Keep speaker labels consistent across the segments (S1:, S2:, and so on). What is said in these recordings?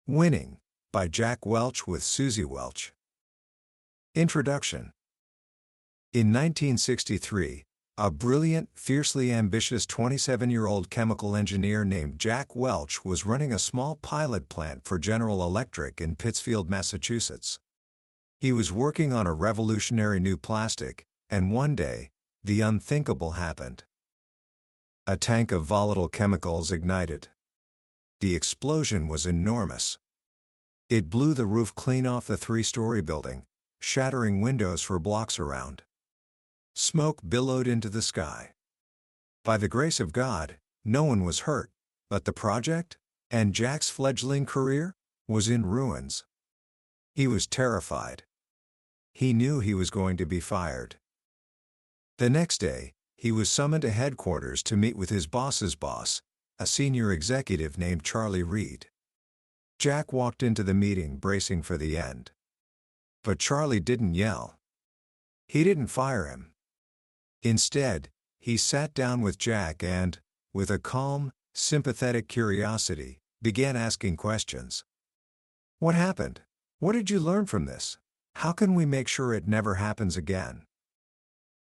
S1: Winning, by Jack Welch with Susie Welch. Introduction. In 1963, a brilliant, fiercely ambitious 27-year-old chemical engineer named Jack Welch was running a small pilot plant for General Electric in Pittsfield, Massachusetts. He was working on a revolutionary new plastic, and one day, the unthinkable happened. A tank of volatile chemicals ignited. The explosion was enormous. It blew the roof clean off the three-story building, shattering windows for blocks around. Smoke billowed into the sky. By the grace of God, no one was hurt, but the project, and Jack's fledgling career, was in ruins. He was terrified. He knew he was going to be fired. The next day, he was summoned to headquarters to meet with his boss's boss, a senior executive named Charlie Reed. Jack walked into the meeting bracing for the end. But Charlie didn't yell. He didn't fire him. Instead, he sat down with Jack and, with a calm, sympathetic curiosity, began asking questions. What happened? What did you learn from this? How can we make sure it never happens again?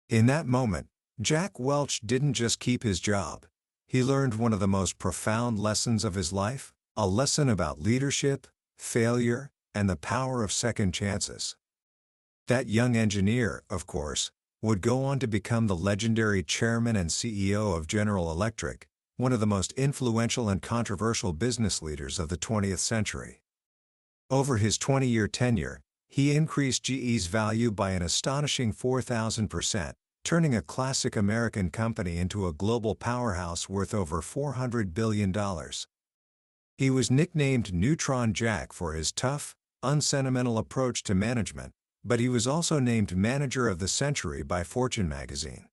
S1: In that moment, Jack Welch didn't just keep his job. He learned one of the most profound lessons of his life, a lesson about leadership, failure, and the power of second chances. That young engineer, of course, would go on to become the legendary chairman and CEO of General Electric, one of the most influential and controversial business leaders of the 20th century. Over his 20-year tenure, he increased GE's value by an astonishing 4,000%, turning a classic American company into a global powerhouse worth over $400 billion. He was nicknamed Neutron Jack for his tough, unsentimental approach to management, but he was also named Manager of the Century by Fortune magazine.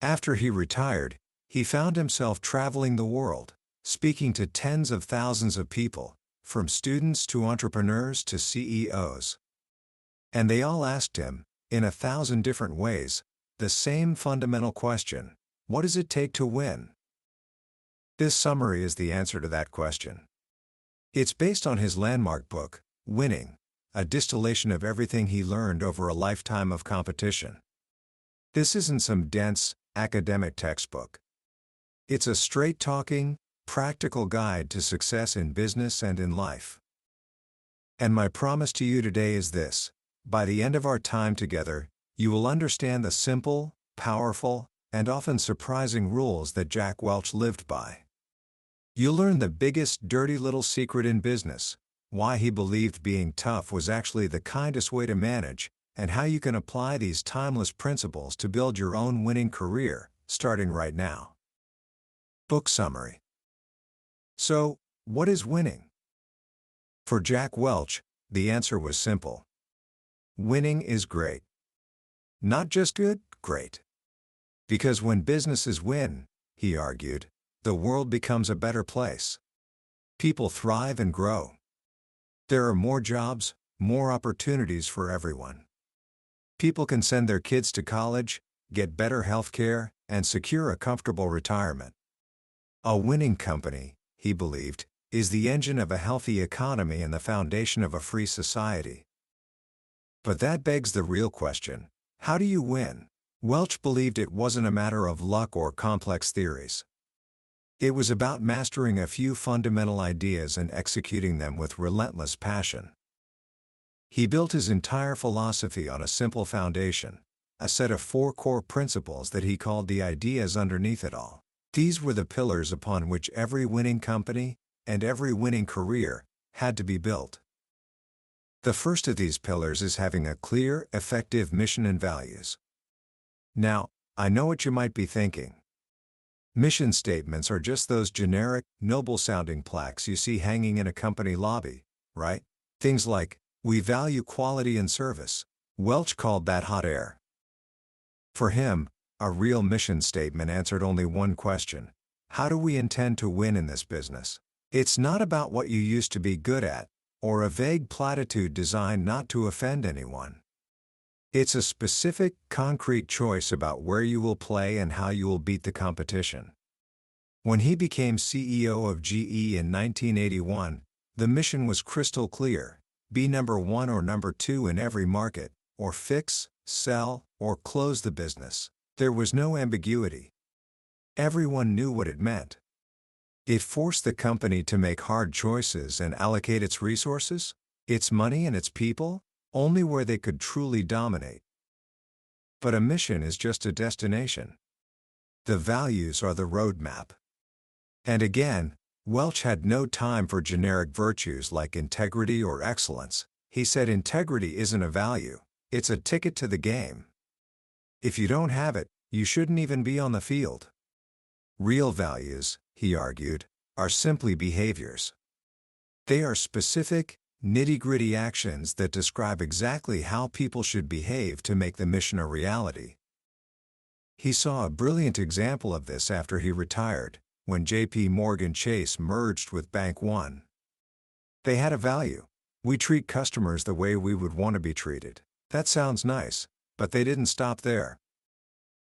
S1: After he retired, he found himself traveling the world, speaking to tens of thousands of people, from students to entrepreneurs to CEOs. And they all asked him, in 1,000 different ways, the same fundamental question: what does it take to win? This summary is the answer to that question. It's based on his landmark book, Winning, a distillation of everything he learned over a lifetime of competition. This isn't some dense, academic textbook. It's a straight-talking, practical guide to success in business and in life. And my promise to you today is this: by the end of our time together, you will understand the simple, powerful, and often surprising rules that Jack Welch lived by. You'll learn the biggest dirty little secret in business, why he believed being tough was actually the kindest way to manage, and how you can apply these timeless principles to build your own winning career, starting right now. Book summary. So, what is winning? For Jack Welch, the answer was simple. Winning is great. Not just good, great. Because when businesses win, he argued, the world becomes a better place. People thrive and grow. There are more jobs, more opportunities for everyone. People can send their kids to college, get better health care, and secure a comfortable retirement. A winning company, he believed, is the engine of a healthy economy and the foundation of a free society. But that begs the real question: how do you win? Welch believed it wasn't a matter of luck or complex theories. It was about mastering a few fundamental ideas and executing them with relentless passion. He built his entire philosophy on a simple foundation, a set of 4 core principles that he called the ideas underneath it all. These were the pillars upon which every winning company, and every winning career, had to be built. The first of these pillars is having a clear, effective mission and values. Now, I know what you might be thinking. Mission statements are just those generic, noble-sounding plaques you see hanging in a company lobby, right? Things like, "We value quality and service." Welch called that hot air. For him, a real mission statement answered only one question: how do we intend to win in this business? It's not about what you used to be good at, or a vague platitude designed not to offend anyone. It's a specific, concrete choice about where you will play and how you will beat the competition. When he became CEO of GE in 1981, The mission was crystal clear: be number one or number two in every market, or fix, sell, or close the business. There was no ambiguity. Everyone knew what it meant. It forced the company to make hard choices and allocate its resources, its money and its people, only where they could truly dominate. But a mission is just a destination. The values are the roadmap. And again, Welch had no time for generic virtues like integrity or excellence. He said integrity isn't a value, it's a ticket to the game. If you don't have it, you shouldn't even be on the field. Real values, he argued, are simply behaviors. They are specific, nitty-gritty actions that describe exactly how people should behave to make the mission a reality. He saw a brilliant example of this after he retired, when J.P. Morgan Chase merged with Bank One. They had a value: we treat customers the way we would want to be treated. That sounds nice, but they didn't stop there.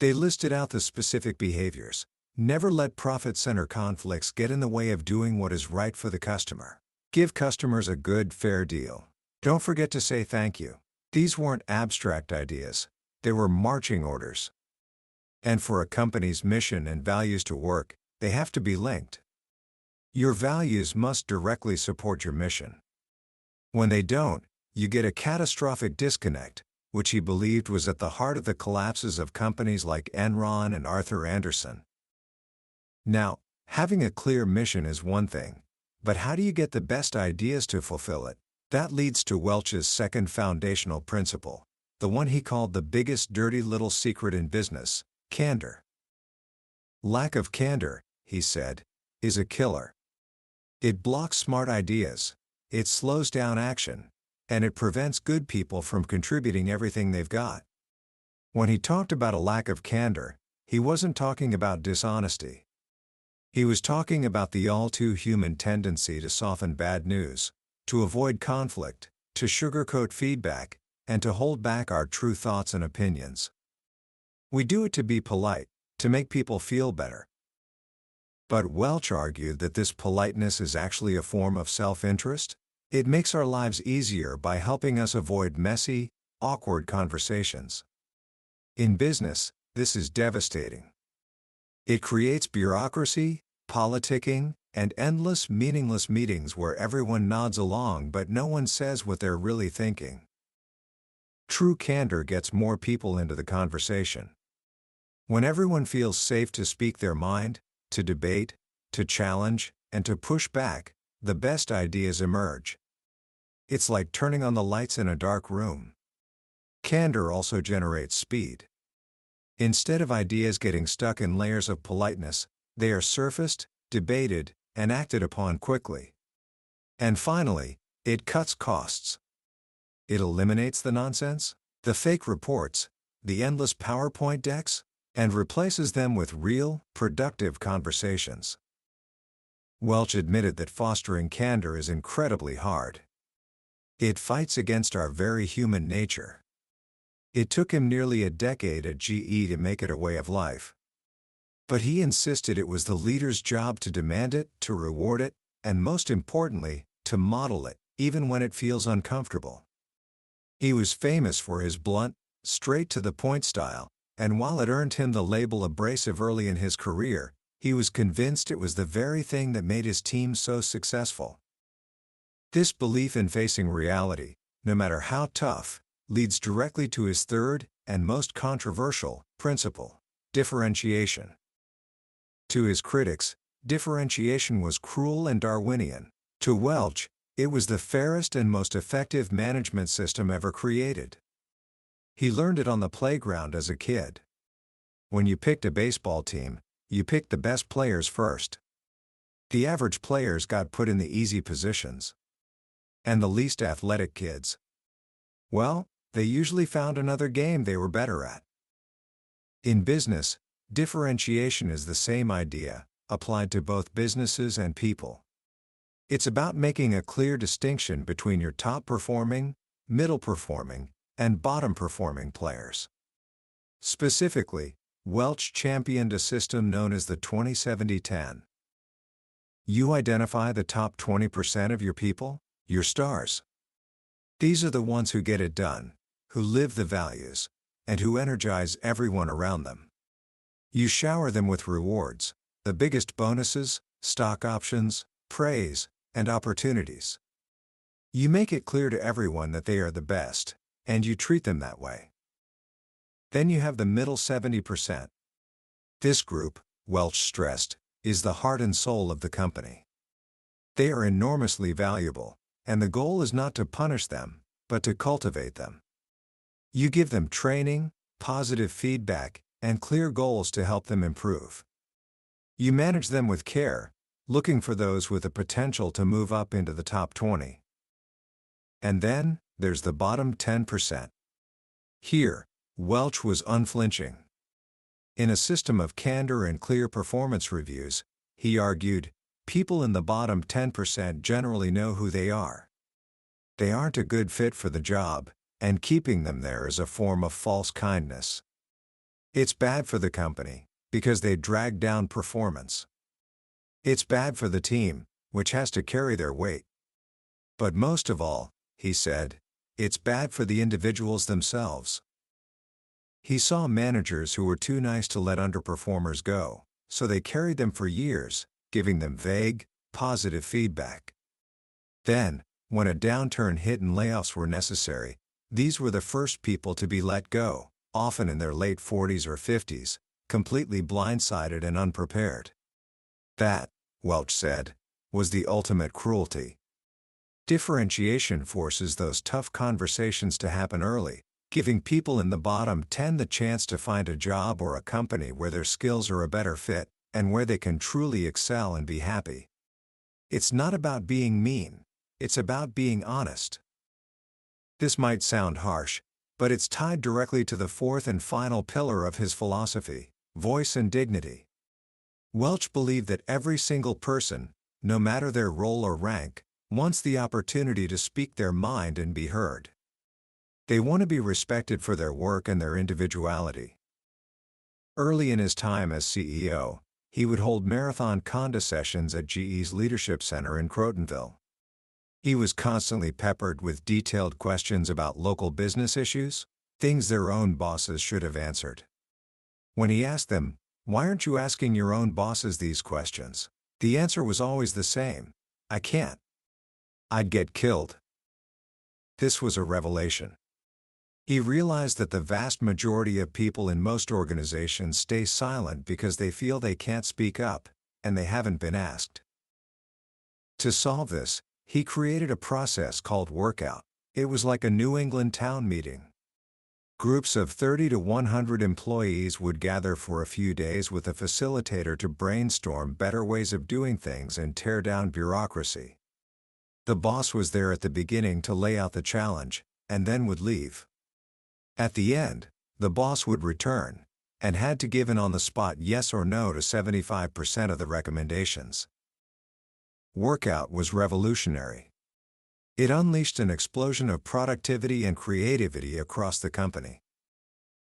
S1: They listed out the specific behaviors. Never let profit center conflicts get in the way of doing what is right for the customer. Give customers a good, fair deal. Don't forget to say thank you. These weren't abstract ideas, they were marching orders. And for a company's mission and values to work, they have to be linked. Your values must directly support your mission. When they don't, you get a catastrophic disconnect, which he believed was at the heart of the collapses of companies like Enron and Arthur Andersen. Now, having a clear mission is one thing, but how do you get the best ideas to fulfill it? That leads to Welch's second foundational principle, the one he called the biggest dirty little secret in business: candor. Lack of candor, he said, is a killer. It blocks smart ideas, it slows down action, and it prevents good people from contributing everything they've got. When he talked about a lack of candor, he wasn't talking about dishonesty. He was talking about the all-too-human tendency to soften bad news, to avoid conflict, to sugarcoat feedback, and to hold back our true thoughts and opinions. We do it to be polite, to make people feel better. But Welch argued that this politeness is actually a form of self-interest. It makes our lives easier by helping us avoid messy, awkward conversations. In business, this is devastating. It creates bureaucracy, politicking, and endless meaningless meetings where everyone nods along but no one says what they're really thinking. True candor gets more people into the conversation. When everyone feels safe to speak their mind, to debate, to challenge, and to push back, the best ideas emerge. It's like turning on the lights in a dark room. Candor also generates speed. Instead of ideas getting stuck in layers of politeness, they are surfaced, debated, and acted upon quickly. And finally, it cuts costs. It eliminates the nonsense, the fake reports, the endless PowerPoint decks, and replaces them with real, productive conversations. Welch admitted that fostering candor is incredibly hard. It fights against our very human nature. It took him nearly a decade at GE to make it a way of life. But he insisted it was the leader's job to demand it, to reward it, and most importantly, to model it, even when it feels uncomfortable. He was famous for his blunt, straight-to-the-point style, and while it earned him the label abrasive early in his career, he was convinced it was the very thing that made his team so successful. This belief in facing reality, no matter how tough, leads directly to his third, and most controversial, principle: differentiation. To his critics, differentiation was cruel and Darwinian. To Welch, it was the fairest and most effective management system ever created. He learned it on the playground as a kid. When you picked a baseball team, you picked the best players first. The average players got put in the easy positions. And the least athletic kids, well, they usually found another game they were better at. In business, differentiation is the same idea, applied to both businesses and people. It's about making a clear distinction between your top-performing, middle-performing, and bottom-performing players. Specifically, Welch championed a system known as the 20-70-10. You identify the top 20% of your people, your stars. These are the ones who get it done, who live the values, and who energize everyone around them. You shower them with rewards, the biggest bonuses, stock options, praise, and opportunities. You make it clear to everyone that they are the best, and you treat them that way. Then you have the middle 70%. This group, Welch stressed, is the heart and soul of the company. They are enormously valuable, and the goal is not to punish them, but to cultivate them. You give them training, positive feedback, and clear goals to help them improve. You manage them with care, looking for those with the potential to move up into the top 20. And then, there's the bottom 10%. Here, Welch was unflinching. In a system of candor and clear performance reviews, he argued, people in the bottom 10% generally know who they are. They aren't a good fit for the job, and keeping them there is a form of false kindness. It's bad for the company, because they drag down performance. It's bad for the team, which has to carry their weight. But most of all, he said, it's bad for the individuals themselves. He saw managers who were too nice to let underperformers go, so they carried them for years, giving them vague, positive feedback. Then, when a downturn hit and layoffs were necessary, these were the first people to be let go, often in their late 40s or 50s, completely blindsided and unprepared. That, Welch said, was the ultimate cruelty. Differentiation forces those tough conversations to happen early, giving people in the bottom 10 the chance to find a job or a company where their skills are a better fit, and where they can truly excel and be happy. It's not about being mean, it's about being honest. This might sound harsh, but it's tied directly to the fourth and final pillar of his philosophy, voice and dignity. Welch believed that every single person, no matter their role or rank, wants the opportunity to speak their mind and be heard. They want to be respected for their work and their individuality. Early in his time as CEO, he would hold marathon Conda sessions at GE's Leadership Center in Crotonville. He was constantly peppered with detailed questions about local business issues, things their own bosses should have answered. When he asked them, "Why aren't you asking your own bosses these questions?" the answer was always the same: "I can't. I'd get killed." This was a revelation. He realized that the vast majority of people in most organizations stay silent because they feel they can't speak up, and they haven't been asked. To solve this, he created a process called workout. It was like a New England town meeting. Groups of 30 to 100 employees would gather for a few days with a facilitator to brainstorm better ways of doing things and tear down bureaucracy. The boss was there at the beginning to lay out the challenge, and then would leave. At the end, the boss would return, and had to give an on-the-spot yes or no to 75% of the recommendations. Workout was revolutionary. It unleashed an explosion of productivity and creativity across the company.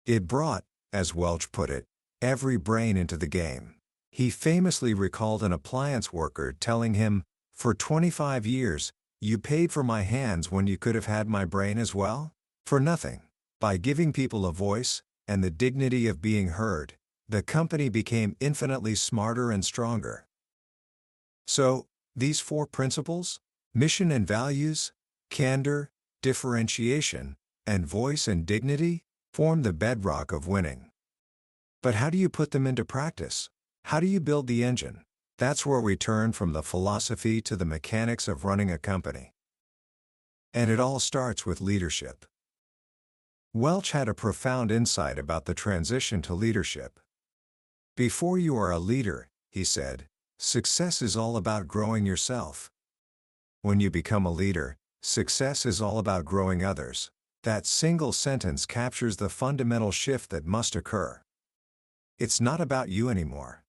S1: It brought, as Welch put it, every brain into the game. He famously recalled an appliance worker telling him, "For 25 years, you paid for my hands when you could have had my brain as well? For nothing." By giving people a voice, and the dignity of being heard, the company became infinitely smarter and stronger. So, these four principles, mission and values, candor, differentiation, and voice and dignity, form the bedrock of winning. But how do you put them into practice? How do you build the engine? That's where we turn from the philosophy to the mechanics of running a company. And it all starts with leadership. Welch had a profound insight about the transition to leadership. Before you are a leader, he said, success is all about growing yourself. When you become a leader, success is all about growing others. That single sentence captures the fundamental shift that must occur. It's not about you anymore.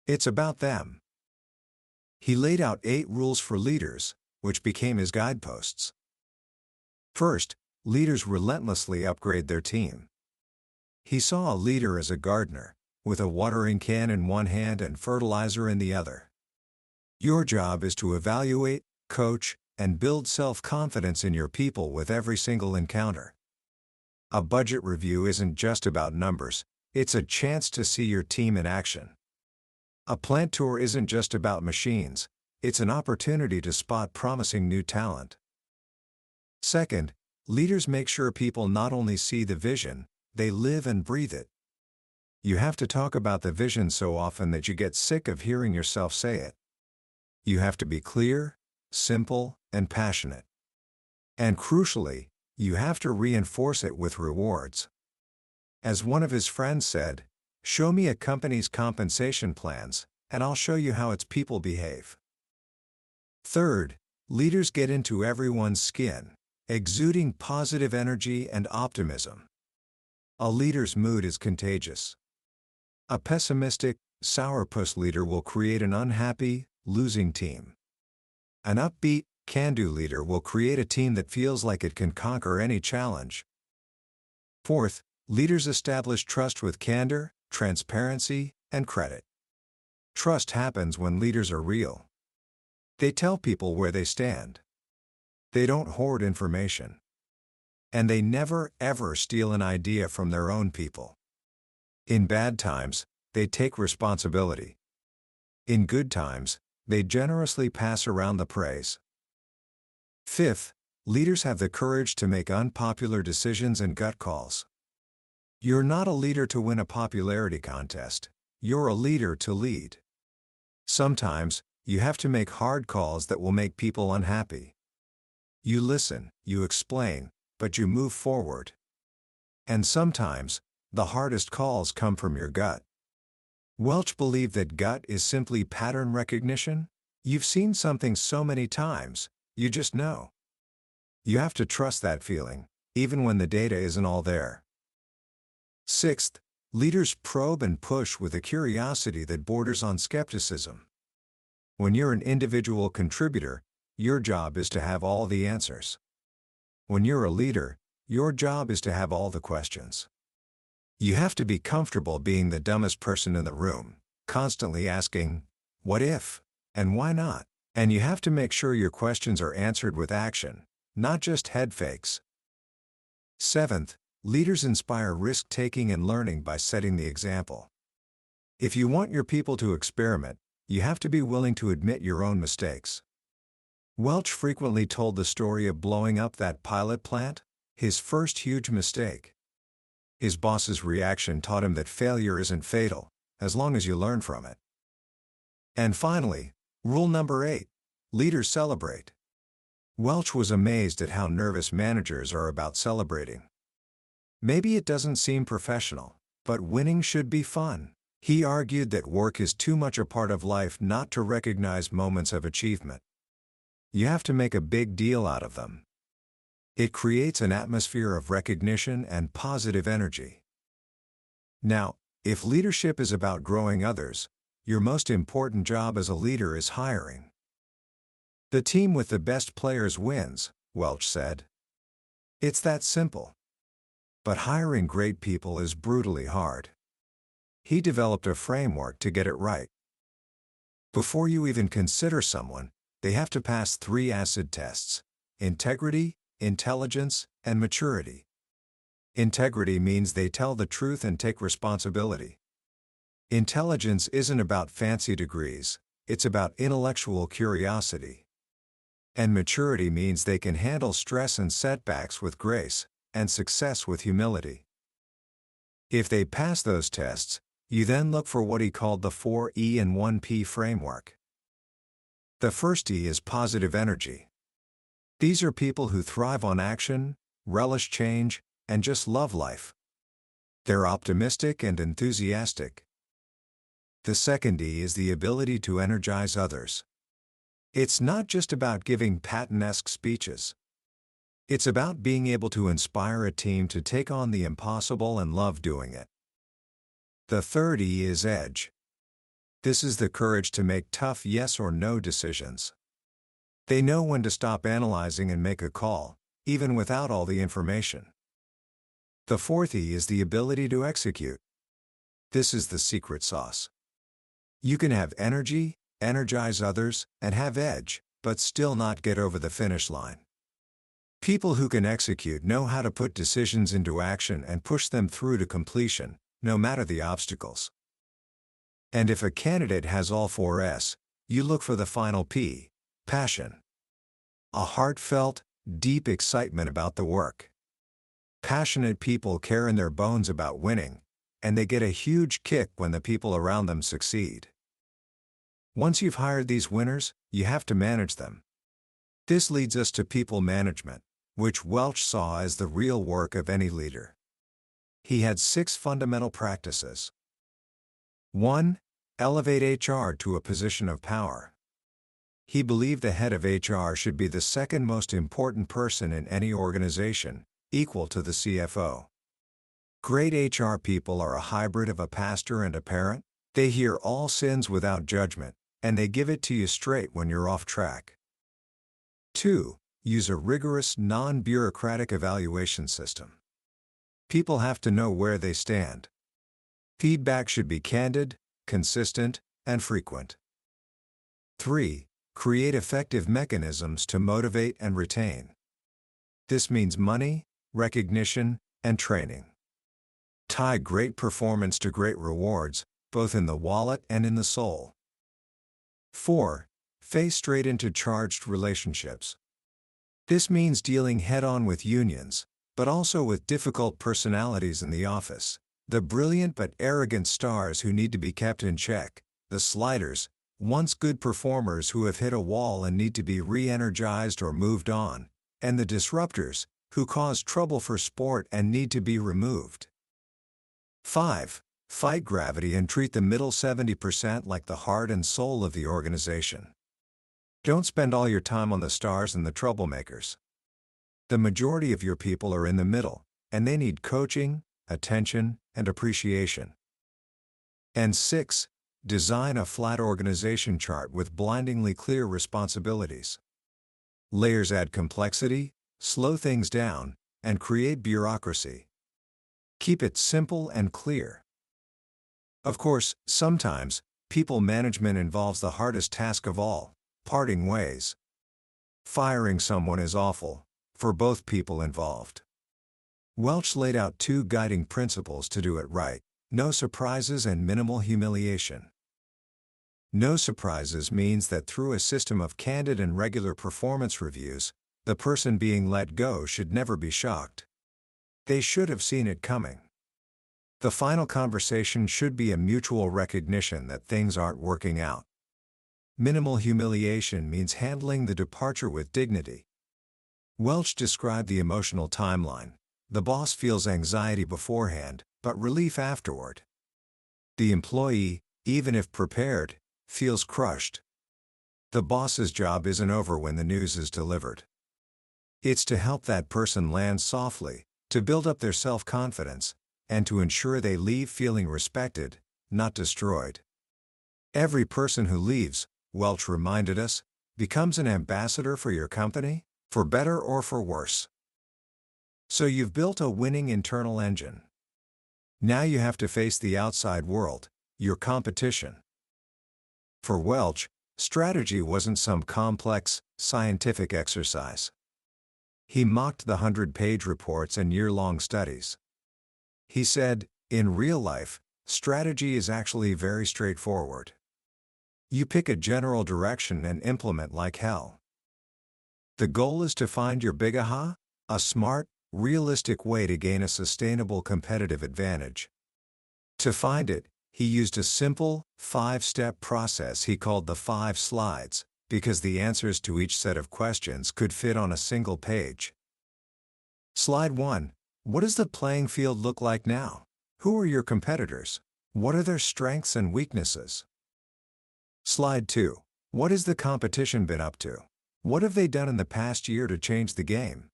S1: It's about them. He laid out 8 rules for leaders, which became his guideposts. First, leaders relentlessly upgrade their team. He saw a leader as a gardener, with a watering can in one hand and fertilizer in the other. Your job is to evaluate, coach, and build self-confidence in your people with every single encounter. A budget review isn't just about numbers, it's a chance to see your team in action. A plant tour isn't just about machines, it's an opportunity to spot promising new talent. Second, leaders make sure people not only see the vision, they live and breathe it. You have to talk about the vision so often that you get sick of hearing yourself say it. You have to be clear, simple, and passionate. And crucially, you have to reinforce it with rewards. As one of his friends said, "Show me a company's compensation plans, and I'll show you how its people behave." Third, leaders get into everyone's skin, exuding positive energy and optimism. A leader's mood is contagious. A pessimistic, sourpuss leader will create an unhappy, losing team. An upbeat, can-do leader will create a team that feels like it can conquer any challenge. Fourth, leaders establish trust with candor, transparency, and credit. Trust happens when leaders are real. They tell people where they stand. They don't hoard information. And they never, ever steal an idea from their own people. In bad times, they take responsibility. In good times, they generously pass around the praise. Fifth, leaders have the courage to make unpopular decisions and gut calls. You're not a leader to win a popularity contest. You're a leader to lead. Sometimes, you have to make hard calls that will make people unhappy. You listen, you explain, but you move forward. And sometimes, the hardest calls come from your gut. Welch believed that gut is simply pattern recognition. You've seen something so many times, you just know. You have to trust that feeling, even when the data isn't all there. Sixth, leaders probe and push with a curiosity that borders on skepticism. When you're an individual contributor, your job is to have all the answers. When you're a leader, your job is to have all the questions. You have to be comfortable being the dumbest person in the room, constantly asking, "What if?" and "Why not?" And you have to make sure your questions are answered with action, not just head fakes. Seventh, leaders inspire risk-taking and learning by setting the example. If you want your people to experiment, you have to be willing to admit your own mistakes. Welch frequently told the story of blowing up that pilot plant, his first huge mistake. His boss's reaction taught him that failure isn't fatal, as long as you learn from it. And finally, rule number 8, leaders celebrate. Welch was amazed at how nervous managers are about celebrating. Maybe it doesn't seem professional, but winning should be fun. He argued that work is too much a part of life not to recognize moments of achievement. You have to make a big deal out of them. It creates an atmosphere of recognition and positive energy. Now, if leadership is about growing others, your most important job as a leader is hiring. The team with the best players wins, Welch said. It's that simple. But hiring great people is brutally hard. He developed a framework to get it right. Before you even consider someone, they have to pass 3 acid tests: integrity, intelligence, and maturity. Integrity means they tell the truth and take responsibility. Intelligence isn't about fancy degrees, it's about intellectual curiosity. And maturity means they can handle stress and setbacks with grace, and success with humility. If they pass those tests, you then look for what he called the 4E and 1P framework. The first E is positive energy. These are people who thrive on action, relish change, and just love life. They're optimistic and enthusiastic. The second E is the ability to energize others. It's not just about giving Patton-esque speeches. It's about being able to inspire a team to take on the impossible and love doing it. The third E is edge. This is the courage to make tough yes or no decisions. They know when to stop analyzing and make a call, even without all the information. The fourth E is the ability to execute. This is the secret sauce. You can have energy, energize others, and have edge, but still not get over the finish line. People who can execute know how to put decisions into action and push them through to completion, no matter the obstacles. And if a candidate has all four S, you look for the final P, passion. A heartfelt, deep excitement about the work. Passionate people care in their bones about winning, and they get a huge kick when the people around them succeed. Once you've hired these winners, you have to manage them. This leads us to people management, which Welch saw as the real work of any leader. He had 6 fundamental practices. 1. Elevate HR to a position of power. He believed the head of HR should be the second most important person in any organization, equal to the CFO. Great HR people are a hybrid of a pastor and a parent. They hear all sins without judgment, and they give it to you straight when you're off track. 2. Use a rigorous, non-bureaucratic evaluation system. People have to know where they stand. Feedback should be candid, consistent, and frequent. 3. Create effective mechanisms to motivate and retain. This means money, recognition, and training. Tie great performance to great rewards, both in the wallet and in the soul. 4. Face straight into charged relationships. This means dealing head-on with unions, but also with difficult personalities in the office, the brilliant but arrogant stars who need to be kept in check, the sliders, once good performers who have hit a wall and need to be re-energized or moved on, and the disruptors, who cause trouble for sport and need to be removed. 5. Fight gravity and treat the middle 70% like the heart and soul of the organization. Don't spend all your time on the stars and the troublemakers. The majority of your people are in the middle, and they need coaching, attention, and appreciation. And 6. Design a flat organization chart with blindingly clear responsibilities. Layers add complexity, slow things down, and create bureaucracy. Keep it simple and clear. Of course, sometimes, people management involves the hardest task of all, parting ways. Firing someone is awful, for both people involved. Welch laid out 2 guiding principles to do it right: no surprises and minimal humiliation. No surprises means that through a system of candid and regular performance reviews, the person being let go should never be shocked. They should have seen it coming. The final conversation should be a mutual recognition that things aren't working out. Minimal humiliation means handling the departure with dignity. Welch described the emotional timeline. The boss feels anxiety beforehand, but relief afterward. The employee, even if prepared, feels crushed. The boss's job isn't over when the news is delivered. It's to help that person land softly, to build up their self-confidence, and to ensure they leave feeling respected, not destroyed. Every person who leaves, Welch reminded us, becomes an ambassador for your company, for better or for worse. So you've built a winning internal engine. Now you have to face the outside world, your competition. For Welch, strategy wasn't some complex, scientific exercise. He mocked the 100-page reports and year-long studies. He said, in real life, strategy is actually very straightforward. You pick a general direction and implement like hell. The goal is to find your big aha, a smart, realistic way to gain a sustainable competitive advantage. To find it, he used a simple, 5-step process he called the 5 slides, because the answers to each set of questions could fit on a single page. Slide 1. What does the playing field look like now? Who are your competitors? What are their strengths and weaknesses? Slide 2. What has the competition been up to? What have they done in the past year to change the game?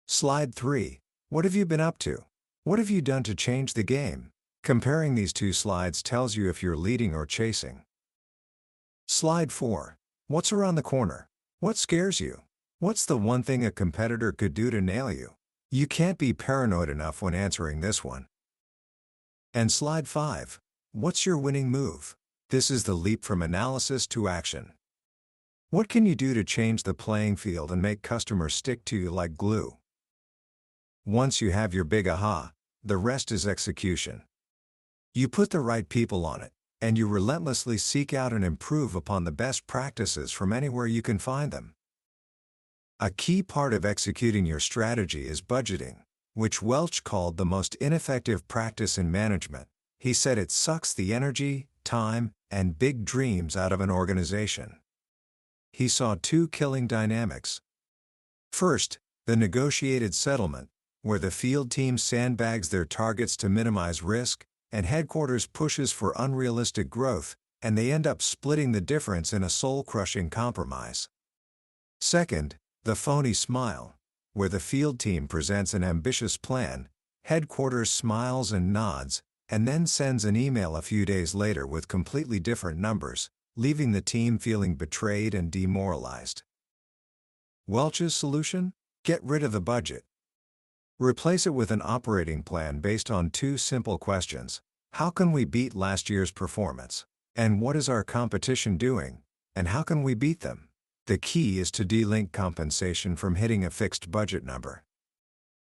S1: Slide 3. What have you been up to? What have you done to change the game? Comparing these 2 slides tells you if you're leading or chasing. Slide 4. What's around the corner? What scares you? What's the one thing a competitor could do to nail you? You can't be paranoid enough when answering this one. And slide 5. What's your winning move? This is the leap from analysis to action. What can you do to change the playing field and make customers stick to you like glue? Once you have your big aha, the rest is execution. You put the right people on it, and you relentlessly seek out and improve upon the best practices from anywhere you can find them. A key part of executing your strategy is budgeting, which Welch called the most ineffective practice in management. He said it sucks the energy, time, and big dreams out of an organization. He saw two killing dynamics. First, the negotiated settlement, where the field team sandbags their targets to minimize risk, and headquarters pushes for unrealistic growth, and they end up splitting the difference in a soul-crushing compromise. Second, the phony smile, where the field team presents an ambitious plan, headquarters smiles and nods, and then sends an email a few days later with completely different numbers, leaving the team feeling betrayed and demoralized. Welch's solution? Get rid of the budget. Replace it with an operating plan based on two simple questions. How can we beat last year's performance? And what is our competition doing? And how can we beat them? The key is to delink compensation from hitting a fixed budget number.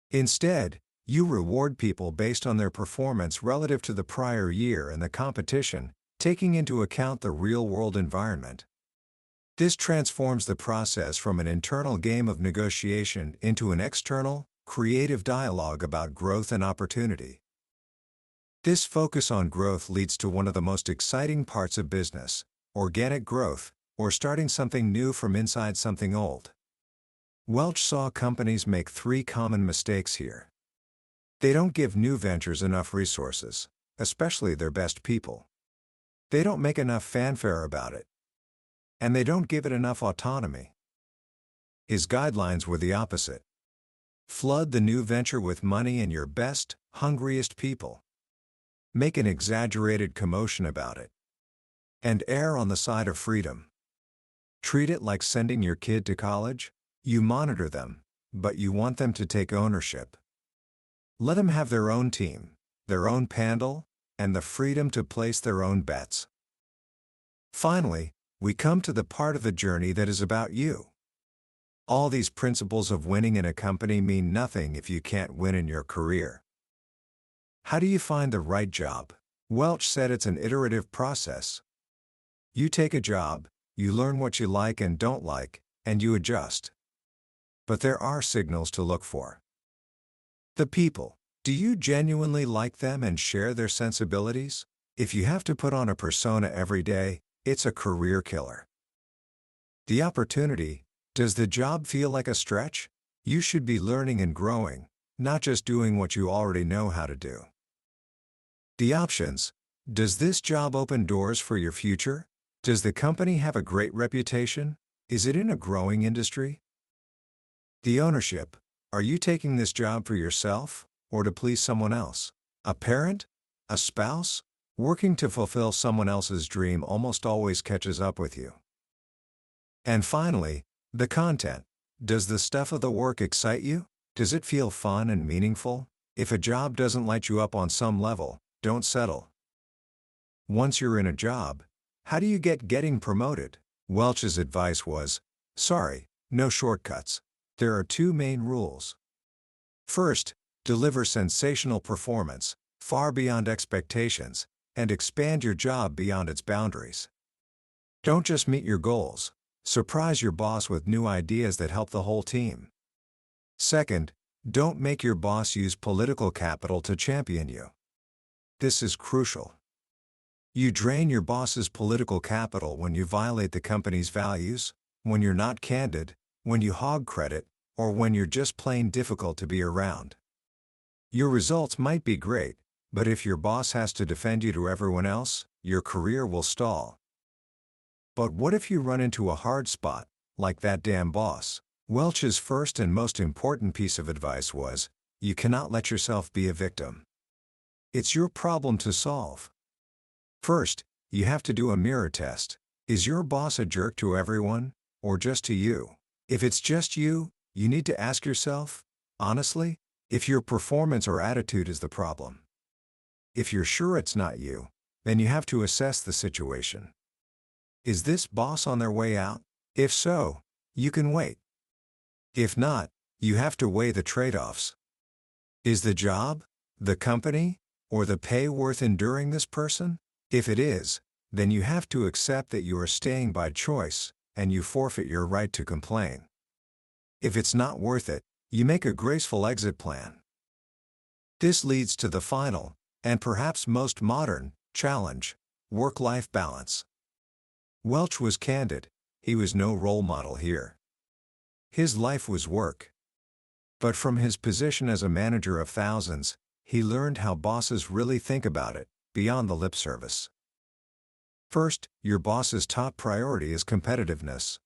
S1: Instead, you reward people based on their performance relative to the prior year and the competition, taking into account the real-world environment. This transforms the process from an internal game of negotiation into an external, creative dialogue about growth and opportunity. This focus on growth leads to one of the most exciting parts of business: organic growth, or starting something new from inside something old. Welch saw companies make three common mistakes here. They don't give new ventures enough resources, especially their best people. They don't make enough fanfare about it. And they don't give it enough autonomy. His guidelines were the opposite. Flood the new venture with money and your best, hungriest people. Make an exaggerated commotion about it. And err on the side of freedom. Treat it like sending your kid to college. You monitor them, but you want them to take ownership. Let them have their own team, their own pandal, and the freedom to place their own bets. Finally, we come to the part of the journey that is about you. All these principles of winning in a company mean nothing if you can't win in your career. How do you find the right job? Welch said it's an iterative process. You take a job, you learn what you like and don't like, and you adjust. But there are signals to look for. The people. Do you genuinely like them and share their sensibilities? If you have to put on a persona every day, it's a career killer. The opportunity. Does the job feel like a stretch? You should be learning and growing, not just doing what you already know how to do. The options. Does this job open doors for your future? Does the company have a great reputation? Is it in a growing industry? The ownership. Are you taking this job for yourself, or to please someone else? A parent? A spouse? Working to fulfill someone else's dream almost always catches up with you. And finally, the content. Does the stuff of the work excite you? Does it feel fun and meaningful? If a job doesn't light you up on some level, don't settle. Once you're in a job, how do you getting promoted? Welch's advice was, sorry, no shortcuts. There are two main rules. First, deliver sensational performance, far beyond expectations, and expand your job beyond its boundaries. Don't just meet your goals. Surprise your boss with new ideas that help the whole team. Second, don't make your boss use political capital to champion you. This is crucial. You drain your boss's political capital when you violate the company's values, when you're not candid, when you hog credit, or when you're just plain difficult to be around. Your results might be great, but if your boss has to defend you to everyone else, your career will stall. But what if you run into a hard spot, like that damn boss? Welch's first and most important piece of advice was, you cannot let yourself be a victim. It's your problem to solve. First, you have to do a mirror test. Is your boss a jerk to everyone, or just to you? If it's just you, you need to ask yourself, honestly, if your performance or attitude is the problem. If you're sure it's not you, then you have to assess the situation. Is this boss on their way out? If so, you can wait. If not, you have to weigh the trade-offs. Is the job, the company, or the pay worth enduring this person? If it is, then you have to accept that you are staying by choice, and you forfeit your right to complain. If it's not worth it, you make a graceful exit plan. This leads to the final, and perhaps most modern, challenge: work-life balance. Welch was candid. He was no role model here. His life was work. But from his position as a manager of thousands, he learned how bosses really think about it, beyond the lip service. First, your boss's top priority is competitiveness.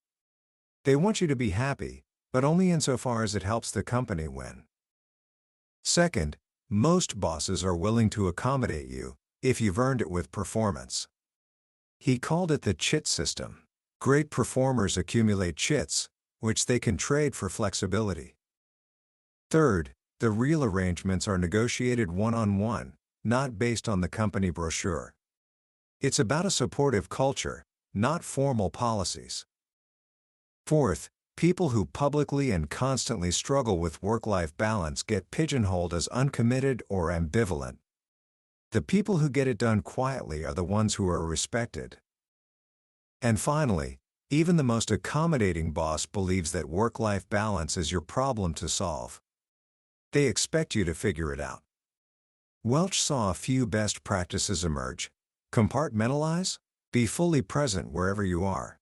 S1: They want you to be happy, but only insofar as it helps the company win. Second, most bosses are willing to accommodate you, if you've earned it with performance. He called it the chit system. Great performers accumulate chits, which they can trade for flexibility. Third, the real arrangements are negotiated one-on-one, not based on the company brochure. It's about a supportive culture, not formal policies. Fourth, people who publicly and constantly struggle with work-life balance get pigeonholed as uncommitted or ambivalent. The people who get it done quietly are the ones who are respected. And finally, even the most accommodating boss believes that work-life balance is your problem to solve. They expect you to figure it out. Welch saw a few best practices emerge. Compartmentalize. Be fully present wherever you are.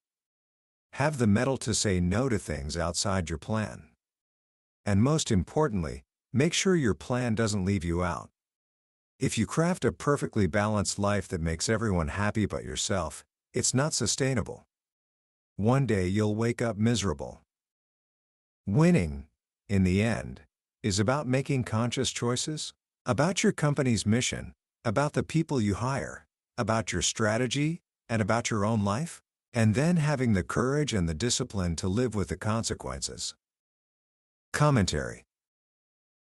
S1: Have the mettle to say no to things outside your plan. And most importantly, make sure your plan doesn't leave you out. If you craft a perfectly balanced life that makes everyone happy but yourself, it's not sustainable. One day you'll wake up miserable. Winning, in the end, is about making conscious choices, about your company's mission, about the people you hire, about your strategy, and about your own life, and then having the courage and the discipline to live with the consequences. Commentary.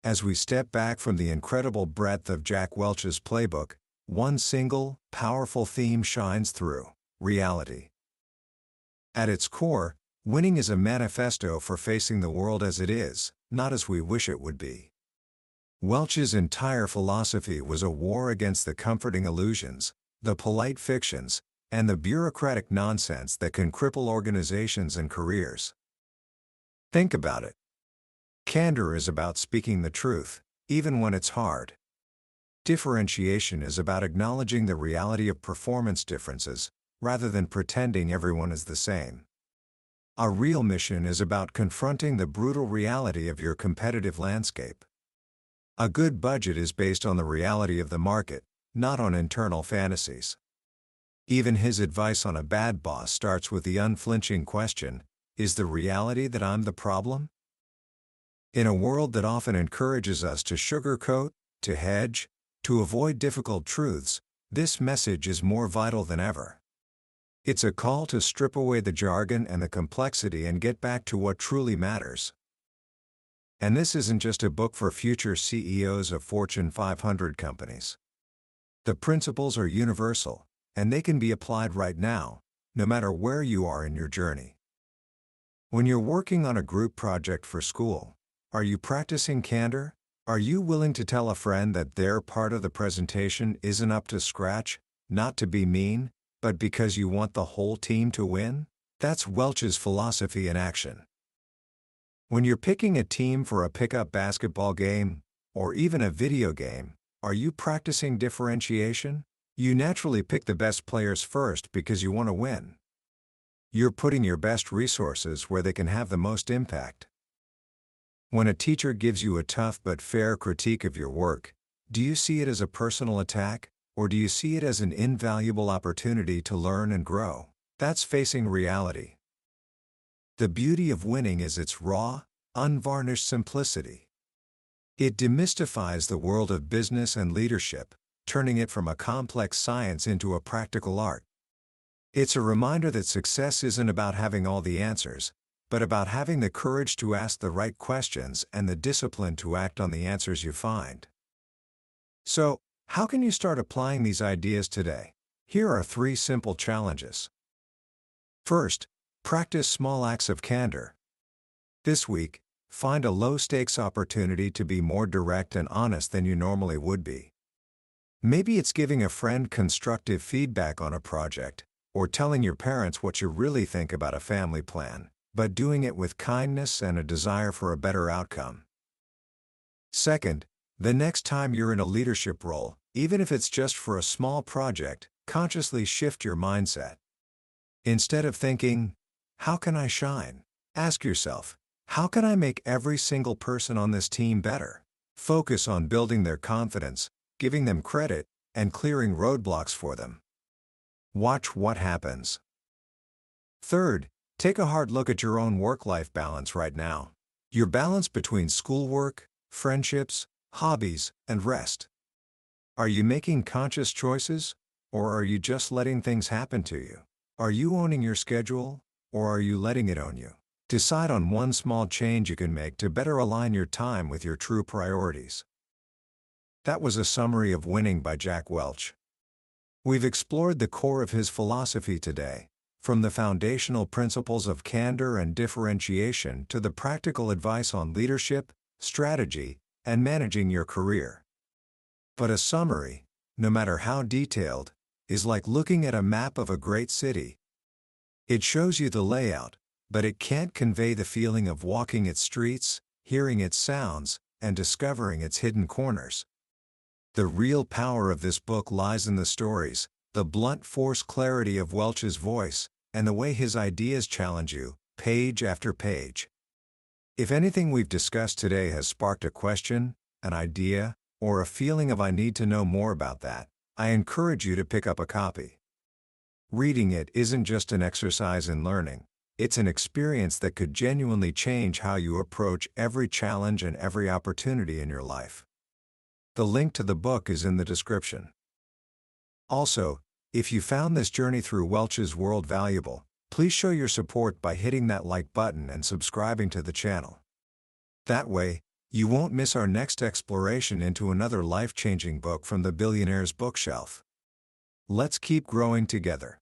S1: As we step back from the incredible breadth of Jack Welch's playbook, one single, powerful theme shines through: reality. At its core, winning is a manifesto for facing the world as it is, not as we wish it would be. Welch's entire philosophy was a war against the comforting illusions, the polite fictions, and the bureaucratic nonsense that can cripple organizations and careers. Think about it. Candor is about speaking the truth, even when it's hard. Differentiation is about acknowledging the reality of performance differences, rather than pretending everyone is the same. Our real mission is about confronting the brutal reality of your competitive landscape. A good budget is based on the reality of the market, not on internal fantasies. Even his advice on a bad boss starts with the unflinching question: is the reality that I'm the problem? In a world that often encourages us to sugarcoat, to hedge, to avoid difficult truths, this message is more vital than ever. It's a call to strip away the jargon and the complexity and get back to what truly matters. And this isn't just a book for future CEOs of Fortune 500 companies. The principles are universal, and they can be applied right now, no matter where you are in your journey. When you're working on a group project for school, are you practicing candor? Are you willing to tell a friend that their part of the presentation isn't up to scratch, not to be mean, but because you want the whole team to win? That's Welch's philosophy in action. When you're picking a team for a pickup basketball game, or even a video game, are you practicing differentiation? You naturally pick the best players first because you want to win. You're putting your best resources where they can have the most impact. When a teacher gives you a tough but fair critique of your work, do you see it as a personal attack, or do you see it as an invaluable opportunity to learn and grow? That's facing reality. The beauty of winning is its raw, unvarnished simplicity. It demystifies the world of business and leadership, turning it from a complex science into a practical art. It's a reminder that success isn't about having all the answers, but about having the courage to ask the right questions and the discipline to act on the answers you find. So, How can you start applying these ideas today? Here are 3 simple challenges. First, practice small acts of candor. This week, find a low-stakes opportunity to be more direct and honest than you normally would be. Maybe it's giving a friend constructive feedback on a project, or telling your parents what you really think about a family plan, but doing it with kindness and a desire for a better outcome. Second, the next time you're in a leadership role, even if it's just for a small project, consciously shift your mindset. Instead of thinking, "How can I shine?" ask yourself, "How can I make every single person on this team better?" Focus on building their confidence, giving them credit, and clearing roadblocks for them. Watch what happens. Third, take a hard look at your own work-life balance right now. Your balance between schoolwork, friendships, hobbies, and rest. Are you making conscious choices, or are you just letting things happen to you? Are you owning your schedule, or are you letting it own you? Decide on one small change you can make to better align your time with your true priorities. That was a summary of Winning by Jack Welch. We've explored the core of his philosophy today, from the foundational principles of candor and differentiation to the practical advice on leadership, strategy, and managing your career. But a summary, no matter how detailed, is like looking at a map of a great city. It shows you the layout, but it can't convey the feeling of walking its streets, hearing its sounds, and discovering its hidden corners. The real power of this book lies in the stories, the blunt force clarity of Welch's voice, and the way his ideas challenge you, page after page. If anything we've discussed today has sparked a question, an idea, or a feeling of "I need to know more about that," I encourage you to pick up a copy. Reading it isn't just an exercise in learning, it's an experience that could genuinely change how you approach every challenge and every opportunity in your life. The link to the book is in the description. Also, if you found this journey through Welch's world valuable, please show your support by hitting that like button and subscribing to the channel. That way, you won't miss our next exploration into another life-changing book from the billionaire's bookshelf. Let's keep growing together.